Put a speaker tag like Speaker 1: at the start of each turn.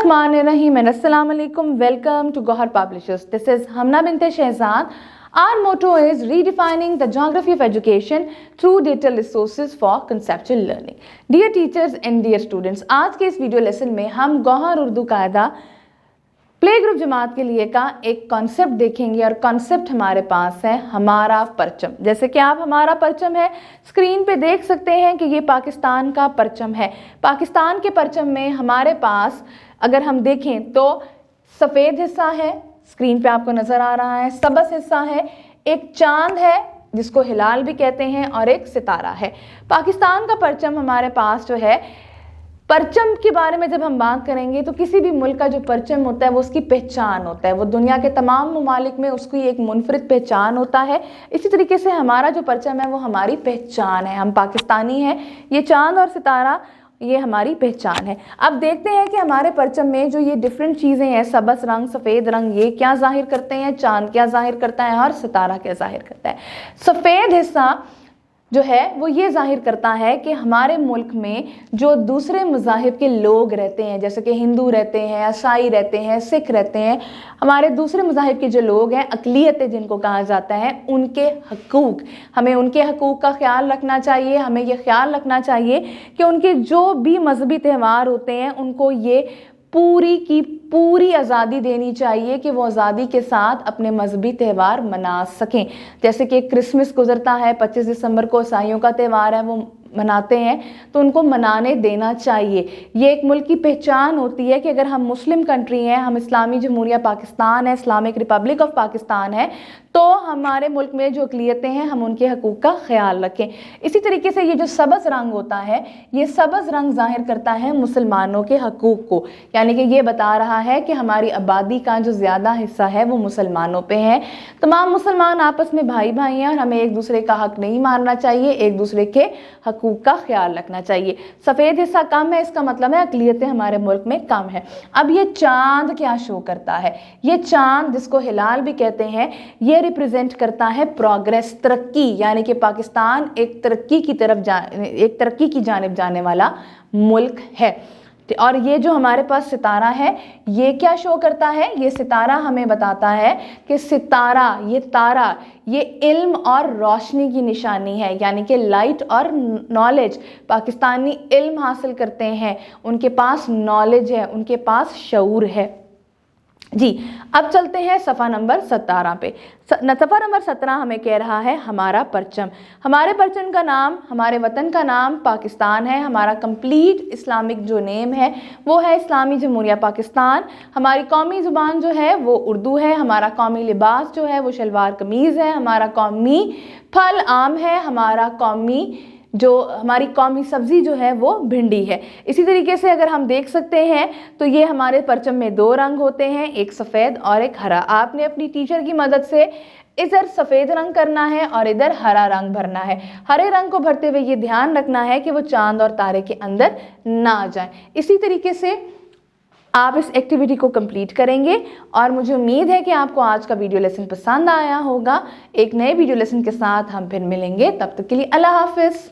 Speaker 1: Bismillahirrahmanirrahim and Assalamu alaikum. Welcome to Gohar Publishers. This is Hamna Binte Shehzad. Our motto is redefining the geography of education through data resources for conceptual learning. Dear teachers and dear students, आज के इस video lesson में हम गौहर उर्दू कायदा play group जमात के लिए का एक कॉन्सेप्ट देखेंगे और कॉन्सेप्ट हमारे पास है हमारा परचम। जैसे कि आप हमारा परचम है स्क्रीन पे देख सकते हैं कि ये पाकिस्तान का परचम है। पाकिस्तान के परचम में हमारे पास अगर हम देखें तो सफ़ेद हिस्सा है, स्क्रीन पे आपको नज़र आ रहा है, सबस हिस्सा है, एक चांद है जिसको हिलाल भी कहते हैं और एक सितारा है। पाकिस्तान का परचम हमारे पास जो है, परचम के बारे में जब हम बात करेंगे तो किसी भी मुल्क का जो परचम होता है वो उसकी पहचान होता है, वो दुनिया के तमाम ममालिक में उसकी एक मुनफरिद पहचान होता है। इसी तरीके से हमारा जो परचम है वो हमारी पहचान है, हम पाकिस्तानी हैं। ये चांद और सितारा ये हमारी पहचान है। अब देखते हैं कि हमारे परचम में जो ये डिफरेंट चीज़ें हैं, सबस रंग, सफ़ेद रंग, ये क्या जाहिर करते हैं, चांद क्या जाहिर करता है और सितारा क्या जाहिर करता है। सफ़ेद हिस्सा जो है वो ये जाहिर करता है कि हमारे मुल्क में जो दूसरे मज़ाहिब के लोग रहते हैं, जैसे कि हिंदू रहते हैं, ईसाई रहते हैं, सिख रहते हैं, हमारे दूसरे मज़ाहिब के जो लोग हैं, अक़लियतें जिनको कहा जाता है, उनके हकूक़, हमें उनके हकूक़ का ख्याल रखना चाहिए। हमें ये ख्याल रखना चाहिए कि उनके जो भी मजहबी त्यौहार होते हैं उनको ये पूरी की पूरी आज़ादी देनी चाहिए कि वो आज़ादी के साथ अपने मजहबी त्यौहार मना सकें। जैसे कि क्रिसमस गुजरता है, 25 दिसंबर को ईसाइयों का त्यौहार है, वो मनाते हैं, तो उनको मनाने देना चाहिए। ये एक मुल्क की पहचान होती है कि अगर हम मुस्लिम कंट्री हैं, हम इस्लामी जमहूरिया पाकिस्तान है, इस्लामिक रिपब्लिक ऑफ पाकिस्तान है, तो हमारे मुल्क में जो अक़लियतें हैं हम उनके हकूक़ का ख्याल रखें। इसी तरीके से ये जो सबज़ रंग होता है, ये सबज़ रंग ज़ाहिर करता है मुसलमानों के हकूक़ को, यानी कि ये बता रहा है कि हमारी आबादी का जो ज़्यादा हिस्सा है वो मुसलमानों पे है। तमाम मुसलमान आपस में भाई भाई हैं और हमें एक दूसरे का हक नहीं मारना चाहिए, एक दूसरे के हकूक़ का ख्याल रखना चाहिए। सफ़ेद हिस्सा कम है, इसका मतलब है अक़लियतें हमारे मुल्क में कम है। अब ये चांद क्या शो करता है? ये चांद जिसको हिलाल भी कहते हैं, ये रिप्रेजेंट करता है प्रोग्रेस, तरक्की, यानी कि पाकिस्तान एक तरक्की की जानिब जाने वाला मुल्क है। और ये जो हमारे पास सितारा है, ये क्या शो करता है? ये सितारा हमें बताता है कि सितारा, ये तारा, ये इल्म और रोशनी की निशानी है, यानी कि लाइट और नॉलेज। पाकिस्तानी इल्म हासिल करते हैं, उनके पास नॉलेज है, उनके पास शऊर है। जी, अब चलते हैं सफ़ा नंबर 17 पे। सफ़ा नंबर 17 हमें कह रहा है हमारा परचम। हमारे परचम का नाम, हमारे वतन का नाम पाकिस्तान है। हमारा कंप्लीट इस्लामिक जो नेम है वो है इस्लामी जमहूरिया पाकिस्तान। हमारी कौमी ज़ुबान जो है वो उर्दू है। हमारा कौमी लिबास जो है वो शलवार कमीज़ है। हमारा कौमी फल आम है। हमारी कौमी सब्ज़ी जो है वो भिंडी है। इसी तरीके से अगर हम देख सकते हैं तो ये हमारे परचम में दो रंग होते हैं, एक सफ़ेद और एक हरा। आपने अपनी टीचर की मदद से इधर सफ़ेद रंग करना है और इधर हरा रंग भरना है। हरे रंग को भरते हुए ये ध्यान रखना है कि वो चांद और तारे के अंदर ना आ जाए। इसी तरीके से आप इस एक्टिविटी को कंप्लीट करेंगे और मुझे उम्मीद है कि आपको आज का वीडियो लेसन पसंद आया होगा। एक नए वीडियो लेसन के साथ हम फिर मिलेंगे, तब तक के लिए अल्लाह हाफिज़।